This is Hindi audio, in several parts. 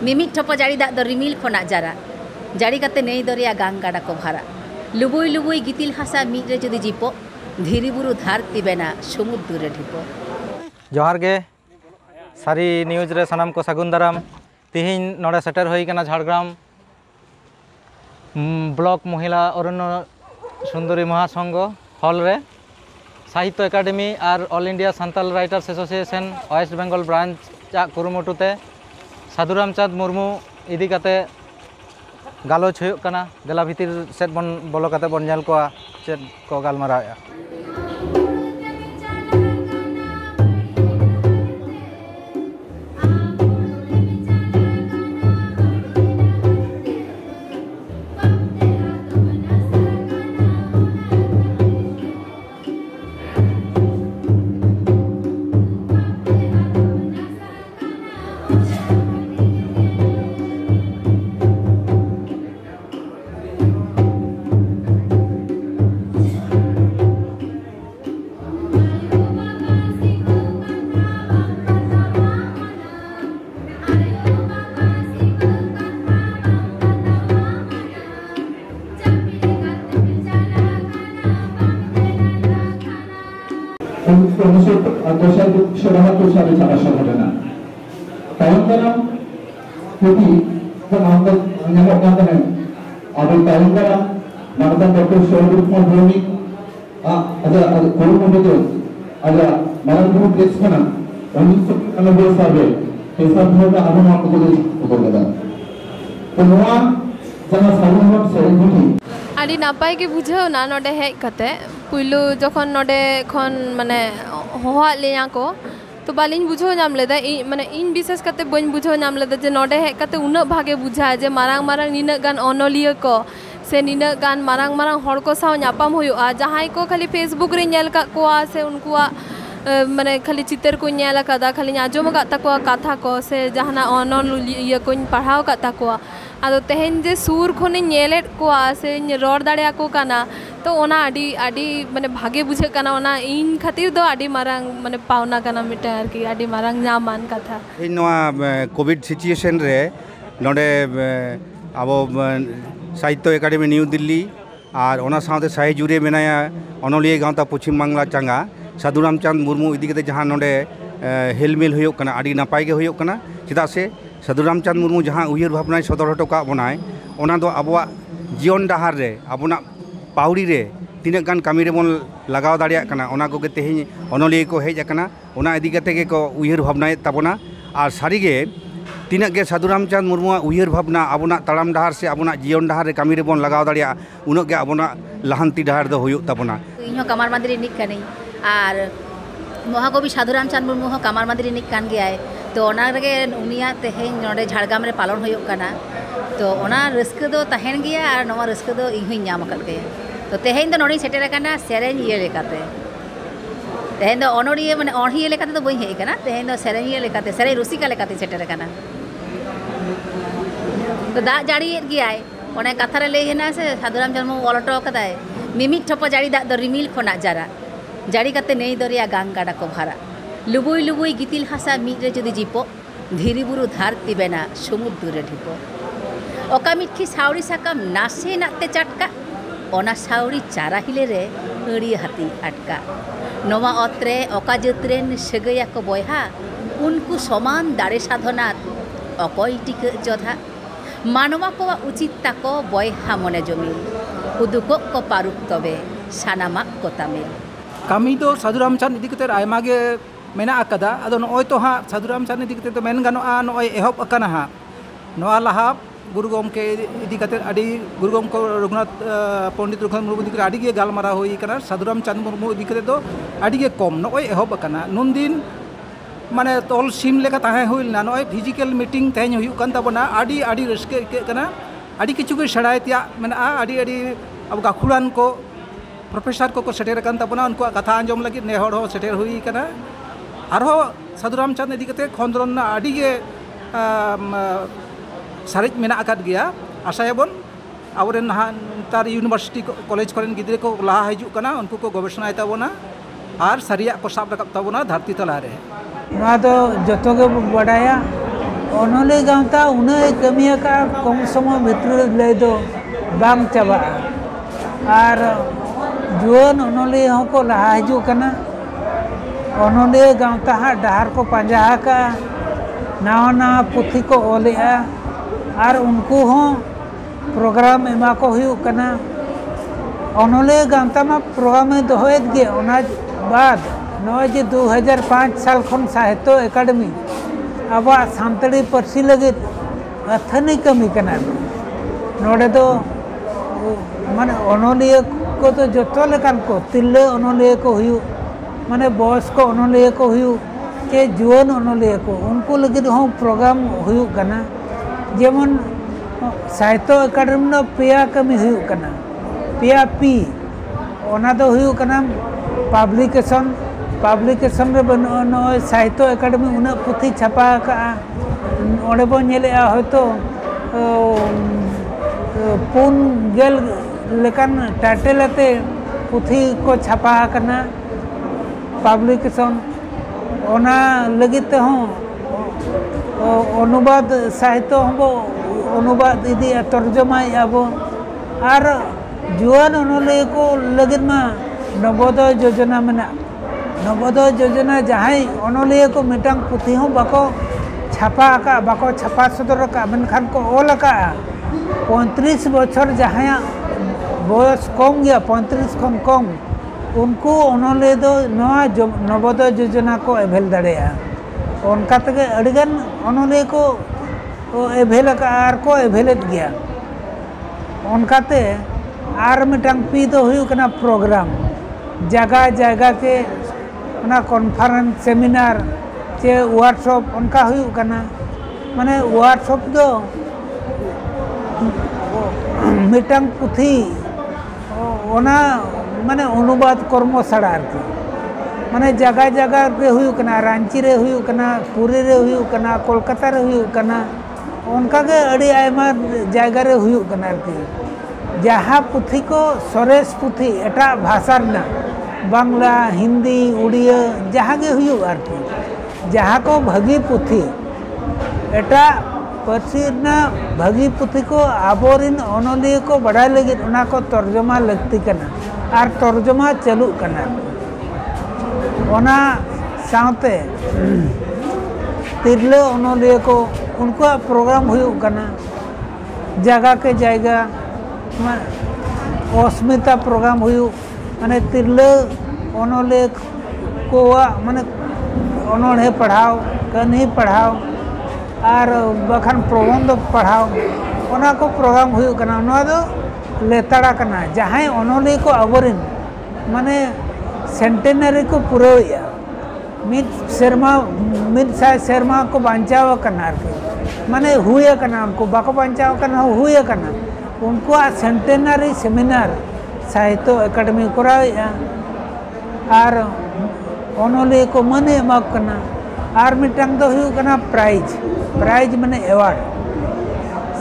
मिमिट ठोप जाड़ी दाग रिमिल खोना जारा जाड़ी काते नई दरिया गांग गाड़ा को भारा लुबुई लुबुई गितिल हासा मिट रे जुदी जिपो धीरी बुरु धारती बेना समुद्र रे ढिपो। जोहार गे सारी न्यूज रे सनामको सागुन दाराम तिहिन नोडे सेटर होई कना झाड़ग्राम ब्लॉक महिला अरण्य सुंदरी महासंघ हॉल रे साहित्य एकाडेमी और all India Santal writers association west Bengal branch कुरुमुटुते साधु रामचंद मुर्मू इदी काते गालोच हुयुग कना देला भितिर सेट बन बोलो काते बन नेल कोआ चेद को गालमाराया। आदि नापाय के बुझाव ना नोडे हेज कते पुइलु जखन नोडे खन माने होहा लेया को तो बालिन बुझाव नाम लेदा माने इन विशेष कते बन बुझाव नाम लेदा जे नोडे हेज कते उना भागे बुझा जे मारांग मारांग निना गान अनलिया को से निना गान मारांग मारांग हर को साव नापाम होयुआ जहां को खाली फेसबुक रे नेल का कोआ से उनकुआ माने खाली चितर को नेल कादा खाली आजम का तकोआ कथा को से जहाना अनलिया को पढ़ाव का तकोआ आदो तेहेन जे सूर खने नेलेट कोआ से रोड दाड़िया को काना तो ओना आडी आडी माने भागे बुझे काना ओना इन खातिर दो आडी मारांग माने पावना काना मिटे आरकी आडी मारांग नामान कथा इन नोआ कोविड सिचुएशन रे नोडे आबो साहित्य एकाडेमी न्यू दिल्ली और ओना साथे साही जुरे मेनाया अनलिया गांवता पश्चिम बांगला चांगा साधु रामचंद मुर्मू इदी कते जहां नोडे हेलमेल हुयुग कना आडी नापाय गे हुयुग कना चिदा से साधु रामचंद मुर्मू जहाँ उयर भावना सदर हटो का बनाए ओना दो आबोआ जीवन डहार रे आबोना पाउड़ी रे तीना गान कामी रे बन लगाव दाड़िया कना ओना को तेहें अनलिया को हेज अकना ओना इदी कते गे को उयर भावनाए ताबोना और सारी गे तीना गे साधु रामचंद मुर्मू उयर भावना आबोना ताड़ाम डहार से आबोना जीवन डहार रे कामी रे बन लगाव दाड़िया उना गे आबोना लाहांती डहार दो हुयुग ताबोना। इहो कमार मांदरी निक कनी और महाकवि साधु रामचंद मुर्मू हो कमार मांदरी निक कान गयाय तो ओना रगे उनिया तेहें नोडे झाड़ग्राम रे पालन होयुग कना तो ओना रस्क दो तहेन गया और नोवा रस्क दो इहुई नाम अकद गया तो तेहें दो नोडी सेटेर कना सेरेन इये लेकाते तेहें दो अनोडिये माने अणहिये लेकाते तो बई हेय कना तेहें दो सेरेन इये लेकाते सेरे रुसिका लेकाते सेटेर कना तो दा जाड़ी गयाय ओने कथा रे लई हेना से साधु रामचंद मुर्मू अलटो कदाय मिमिट ठोप जाड़ी दाग दो रिमिल खोना जारा जाड़ी काते नई दरिया गांग गाड़ा को भारा लुबुई लुबुई गितिल हासा मिट रे जुदी जिपो धीरी बुरु धारती बेना समुद्र रे ढिपो ओका मिटखी सावड़ी साकाम नासे नाते चटका ओना सावड़ी चारा हिले रे अड़ी हाथी अटका नोवा अत्रे ओका जतरेन सगैया को बयहा उनको समान दाड़े साधनात अकय टिक जोधा मानवा को उचित ताको बयहा मने जमी उदुको को पारुक तबे सानामा को तामिल कामी तो साधु रामचंद इदी कते आयमा गे मेना अकदा अदो नोय तो हाँ साधु रामचंद इदी कते तो मेन गानोआ नोय एहब अकना हाँ नोआ लाहा गुरु गोमके इदी कते अडी गुरु गोमको रघुनाथ पंडित रघुनाथ मुर्मू इदी कते अडी गे गालमारा होई कना साधु रामचंद मुर्मू इदी कते तो अडी गे कम नोय एहब अकना नुन दिन माने तोल सिम लेका ताहे होइलना नोय फिजिकल मीटिंग तेहें हुयुग कान ताबोना अडी अडी रस्के इके अडी किछु गे सड़ाय तिया मेना अडी अडी अब गाखुड़ान को प्रोफेसर को सेटेर कान ताबोना उनको कथा आंजम लगी ने हड़ हो सेटेर हुई कना आरो साधु रामचंद इदी कते खंद्रन अडी गे सारेज मेना अकाद गया आशायाबन आबोरेन तार यूनिवर्सिटी कॉलेज कोरेन गिद्रे को लाहा हिजुग कना उनको को गवेषणा ताबोना और सारिया को साब रकब ताबोना धरती तला रे ना तो जतो के बडाया ᱚᱱᱚᱞᱤᱭᱟᱹ ᱜᱟᱶᱛᱟ ᱩᱱᱟᱹᱜ ᱠᱟᱹᱢᱤ ᱟᱠᱟᱫᱼᱟ ᱠᱚᱢ ᱥᱚᱢᱚᱭ ᱵᱷᱤᱛᱨᱤ ᱞᱟᱹᱭ ᱫᱚ ᱵᱟᱝ ᱪᱟᱵᱟᱜᱼᱟ ᱟᱨ ᱡᱩᱣᱟᱹᱱ ᱚᱱᱚᱞᱤᱭᱟᱹ ᱦᱚᱸᱠᱚ ᱞᱟᱦᱟ ᱦᱤᱡᱩᱜ ᱠᱟᱱᱟ ᱚᱱᱚᱞᱤᱭᱟᱹ ᱜᱟᱶᱛᱟ ᱦᱟᱸᱜ ᱰᱟᱦᱟᱨ ᱠᱚ ᱯᱟᱸᱡᱟ ᱟᱠᱟᱜᱼᱟ ᱱᱟᱣᱟ ᱱᱟᱣᱟ ᱯᱩᱛᱷᱤ ᱠᱚ ᱚᱞᱮᱜᱼᱟ ᱟᱨ ᱩᱱᱠᱩ ᱦᱚᱸ ᱯᱨᱳᱜᱨᱟᱢ ᱮᱢᱟ ᱠᱚ ᱦᱩᱭᱩᱜ ᱠᱟᱱᱟ ᱚᱱᱚᱞᱤᱭᱟᱹ ᱜᱟᱶᱛᱟ ᱢᱟ ᱯᱨᱳᱜᱨᱟᱢᱮ ᱫᱚᱦᱚᱭᱮᱫ ᱜᱮ ᱚᱱᱟ ᱵᱟᱫ ᱱᱚᱜᱼᱚᱭ ᱡᱮ 2005 ᱥᱟᱞ ᱠᱷᱚᱱ ᱥᱟᱦᱤᱛᱛᱚ ᱮᱠᱟᱰᱮᱢᱤ ᱟᱵᱚᱣᱟᱜ ᱥᱟᱱᱛᱟᱲᱤ ᱯᱟᱹᱨᱥᱤ ᱞᱟᱹᱜᱤᱫ ᱟᱹᱛᱷᱟᱹᱱᱤ ᱠᱟᱹᱢᱤ ᱠᱟᱱᱟ ᱱᱚᱰᱮ ᱫᱚ ᱢᱟᱱᱮ ᱚᱱᱚᱞᱤᱭᱟᱹ ᱠᱚᱫᱚ ᱡᱚᱛᱚ ᱞᱮᱠᱟᱱ ᱠᱚ ᱛᱤᱨᱞᱟᱹ ᱚᱱᱚᱞᱤᱭᱟᱹ ᱠᱚ ᱦᱩᱭᱩᱜ ᱢᱟᱱᱮ ᱵᱚᱭᱚᱥᱠᱚ ᱚᱱᱚᱞᱤᱭᱟᱹ ko huyuk ke juan onoliya ko unku lagid hon program huyuk kana jemon Sahitya Academy no peya kami huyuk kana peya p ona do huyuk kana publication re no Sahitya Academy una puthi chapa ka onde bo nyele hoyto pun gel lekan title ate puthi ko chapa kana publication ona lagit te hon অনুবাদ সাহিত্য হব অনুবাদ ইদি তর্জমাই আবো আর জুয়ান অনলিয়া को लगित मा नवोदय योजना मेना नवोदय योजना जहां अनलिया को मिटांग पुथी हो बाको छापा आका बाको छापा सदर का मेनखान को ओल आका 35 बछर जहां बयस कम गया 35 खन कम उनको अनलिया दो नवा नवोदय योजना को एभेल दाड़ेया उनका तक अड़गन उन्होंने को एभेल आर को एभेलेट गया उनकाते आर मिटांग पी तो हुई कना प्रोग्राम जगह जगह के ना कॉन्फ्रेंस सेमिनार चे वर्कशॉप उनका हुई कना माने वर्कशॉप दो मिटांग पुथी ओना माने अनुवाद कर्मशाला आरती माने जगह जगह रे हुई कना रांची रे हुई कना पुरी रे हुई कना कोलकाता रे हुई कना उनका के अड़ी आयमा जगह रे हुई कना आरती जहाँ पुथी को सरेस पुथी एटा भाषा ना बांग्ला हिंदी उड़िया जहाँ के हुई आरती जहाँ को भगी पुथी एटा पर्सी ना भगी पुथी को आबोरिन अनलिया को बढ़ाई लगी उना को तर्जमा लगती कना आर तर्जमा चालू कना ओना साउते तिरले अनलिया को उनको प्रोग्राम हुई कना जगह के जायगा अस्मिता प्रोग्राम हुई माने तिरले अनलिया को माने अनोढ़े पढ़ाओ कहानी पढ़ाओ और बखान प्रबंध पढ़ाओ ओना को प्रोग्राम हुई कना ओना दो लेताड़ा कना जहां अनलिया को आबोरिन माने सेंटेनरी को पुरैया मिद शर्मा को बांचाव कना माने हुए कना उनको बाको बांचाव कना हुए कना उनको सेंटेनरी सेमिनार साहित्य एकेडमी कराया और अनलिया को माने एमा कना और मिटांग दो हुई कना प्राइज माने एवार्ड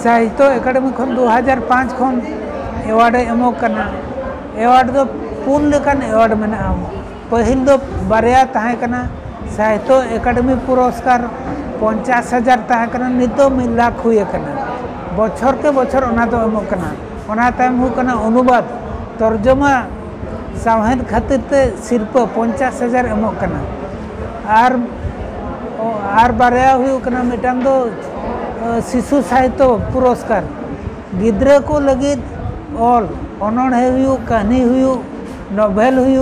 साहित्य एकेडमी खन 2005 खन एवार्ड एमो कना एवार्ड दो पुन लेकान एवार्ड मेना पहिल दो बारया ताहे कना साहित्य एकेडमी पुरस्कार 50,000 ताहे कना नितो 1 लाख हुई कना बछर के बछर ओना दो एमो कना ओना तायम हु कना अनुवाद तर्जमा सावहेन खातिर ते सिर्फ 50,000 एमो कना आर बारया हुई कना मिटांग दो शिशु साहित्य पुरस्कार गिद्रा को लगी ऑल अनोढ़े हुई कहानी हुई नोवेल हुई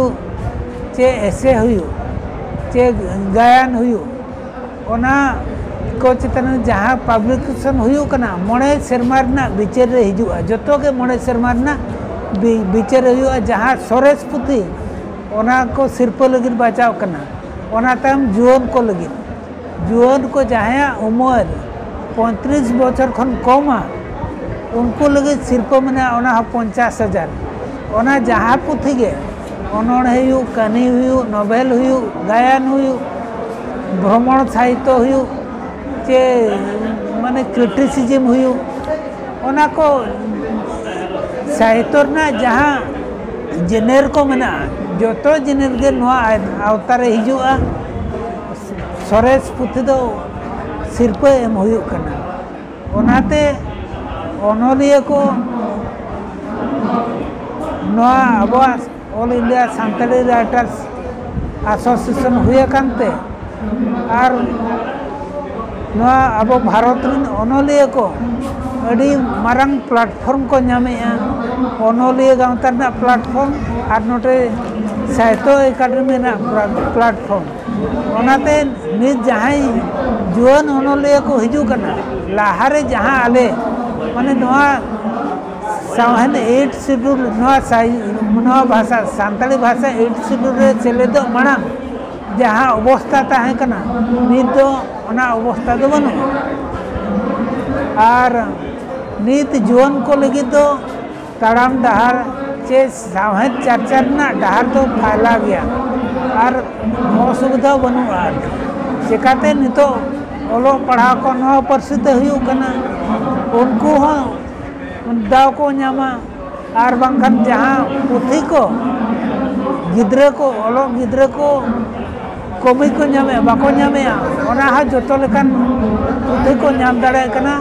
चे एसे हुई चे गायन हुई ओना को चितन जहाँ पब्लिकेशन हुई कना मोड़े सेरमा विचार रे हिजुआ जतो के मोड़े सेरमा विचार हुई जहाँ सरेस पुथी ओना को सिरपा लगिन बचाव कना ओना तायम जुआन को जहाँ उमर 35 बछर खन कमा उनको लगे सिरपा मना ओना 50,000 ओना जहाँ पुथी गे अनोढ़े हुई कहानी हुई नोवेल हुई गायन हुई भ्रमण साहित्य हुई चे माने क्रिटिसिज्म हुई ओना को साहित्य ना जहाँ जेनेर को मना जोतो जेनेर गे नवा आवतारे हिजुआ सरेस पुथी दो सिरपा एम हुयुग कना ओनाते ओनोलिया को नवा अबवा all India Santali writers association हुए कानते और नवा अब भारत रिन ओनोलिया को अड़ी मारंग प्लेटफॉर्म को नामेया ओनोलिया गांवता ना प्लेटफॉर्म और नोटे साहित्य एकाडेमी ना प्लेटफॉर्म ओनाते निज जहां जुआन ओनोलिया को हिजू कना लाहारे जहां आले माने नवा सावहन 8 शेड्यूल नवा भाषा सांताली भाषा 8 शेड्यूल रे सेलेद माना जहां अवस्था ताहे कना नित दो ओना अवस्था दो बनो और नित जुआन को लगी तो ताड़ाम डहार चे सावहन चर्चा ना डहार तो फैला गया और असुविधा बनू आर चिकाते नितो ओलो पढ़ा को नवा परिस्थिति हुई कना उनको हो दाव को नामा और बांखन जहां पुथी को गिद्रे को ओलो गिद्रे को कमी को नामे बाको नामे ओना हा जोतो लेकन पुथी को नाम दाड़े कना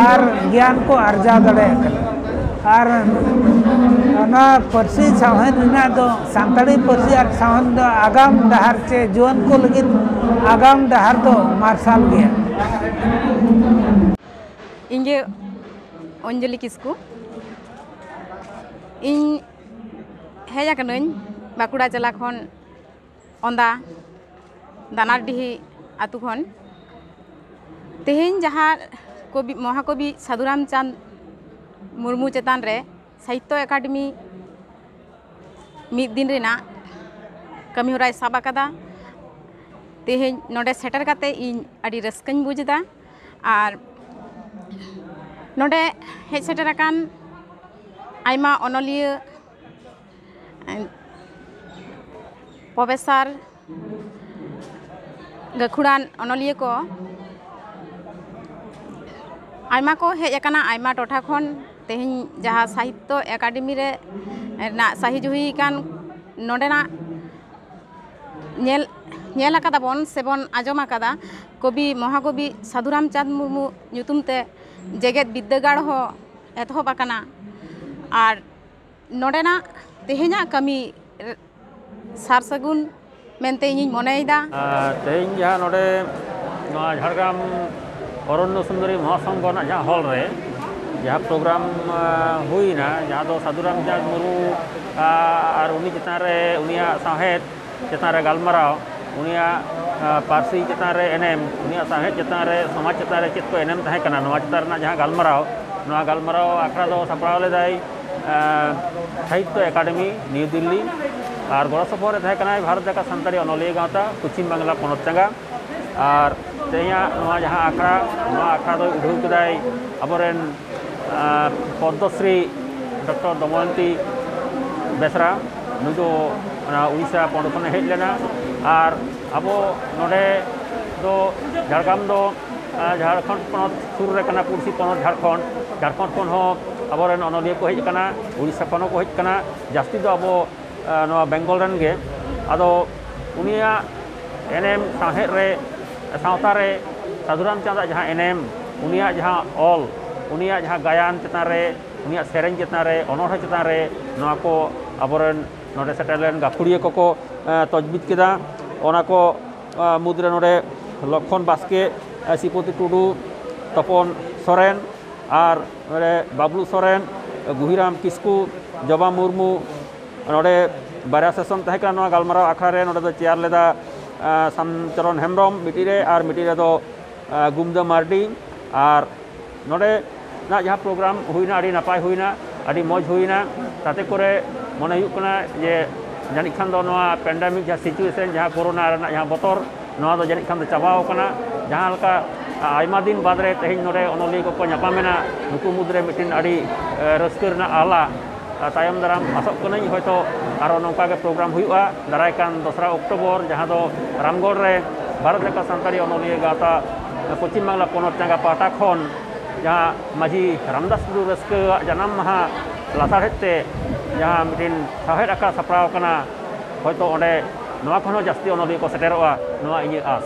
और ज्ञान को अर्जा दाड़े कना और ओना परसी सावहन ना दो सांताली परसी और सावहन दो आगाम डहार चे जुआन को लगी आगाम डहार दो मार्शल गया इंगे अंजलि किस्कू इन हेजा कनई बाकुड़ा जिला खन अंदा दानारडीही आतु खन तेहेन जहाँ कवि महाकवि साधुरामचंद मुर्मू चेतान रे साहित्य एकाडेमी मिद दिन रेना कमी होराय साब आकादा तेहेन नोडे सेटर काते इन आडी रस्काኝ बुझदा और नोडे हेज सेटर आकान आयमा अनलिया प्रोफेसर गखुड़ान अनलिया को आयमा को हेज आकाना आयमा टोठा खन तेहेन जहाँ साहित्य एकाडेमी रे ना साहिज हुई कान नोडेना नेल आकादा बन सेबन आजम आकादा कवि महाकवि साधुरामचंद मुर्मू ᱧᱩᱛᱩᱢᱛᱮ जेगेद विद्यागार हो एतहब आकाना और नोडेना तेहेना कमी सारसगुन मेनते इᱧ मनेयदा तेहेन जहाँ नोडे झाड़ग्राम अरण्य सुंदरी महासंघ जहाँ हॉल रे जहाँ प्रोग्राम हुईना जहाँ दो साधुरामचंद मुर्मू और उनी चितान रे उनिया साहेद चितान रे गालमाराव उनिया पार्सी चितान रे एनएम उनिया साहेद चितान रे समाज चितान रे चेत को एनएम तहे कना नवा चितान रे जहाँ गालमाराव आखड़ा दो सापड़ाव लेदाय साहित्य एकाडेमी न्यू दिल्ली और गड़ सफर तहे कना भारत जाका संताली अनलिया गावता पश्चिम बांगला पनत चंगा और तेया नवा जहाँ आखड़ा दो उठाव केदाय अबरेन पद्मश्री डॉक्टर दमयंती बेसरा नुदो उड़ीसा पंडित खन हेज लेना और अब नोडे दो झाड़ग्राम दो झारखंड पनत सुर रे कना पुरसी पनत झारखंड खन हो अबरेन अनलिया को हेज कना उड़ीसा खन को हेज कना जास्ती दो अब नवा बेंगल रन गे आदो उनिया एनएम साहेद रे सावता रे साधुरामचंद जहाँ एनएम उनिया जहाँ ऑल उनिया जहाँ गायन चितान रे उनिया सेरें चितान रे अनोढ़े चितान रे नवा को अबरेन नोडे सेटलेन गाखुड़िया को तजबिद केदा ओना को मुद्रे नोडे लक्षण बास्के सिपति टुडू तपन सोरेन और नोडे बाबलू सोरेन गुहिराम किस्कू जबा मुर्मू नोडे बारह सेशन तहे कना नोवा गालमाराव आखड़ा रे नोडे दो चेयर लेदा सामचरण हेम्ब्रम मिटीरे और मिटीरे दो गुमदा मार्डी और नोडे ना जहाँ प्रोग्राम हुईना आड़ी नापाय हुईना आड़ी मौज हुईना ताते करे मने हुयुग कना जे जानिक खान दो नोवा पेंडेमिक जहाँ सिचुएशन जहाँ कोरोना रना जहाँ बतर नोवा दो जानिक खान दो चाबाव कना जहाँ लका आयमा दिन बाद रे तेहेन नोडे अनलिया को ᱧᱟᱯᱟᱢᱮᱱᱟ नुकु मुद्रे मिटिन आड़ी रस्कर ना आला तायम दाराम आसोग कनाई हयतो आरो नौका के प्रोग्राम हुयुआ दाराय कान 2 अक्टोबर जहाँ दो रामगढ़ रे भारत जाका संताली अनलिया गावता पश्चिम बांगला पनत चांगा पाटा खन जहाँ माझी रामदास टुडू रस्का जनाम माहा लासाड़ते जहाँ मिटिन साहेद आका सापड़ाव कना हयतो ओंडे नोवा खन जास्ती अनलिया को सेटेरोआ नोवा इᱧ आस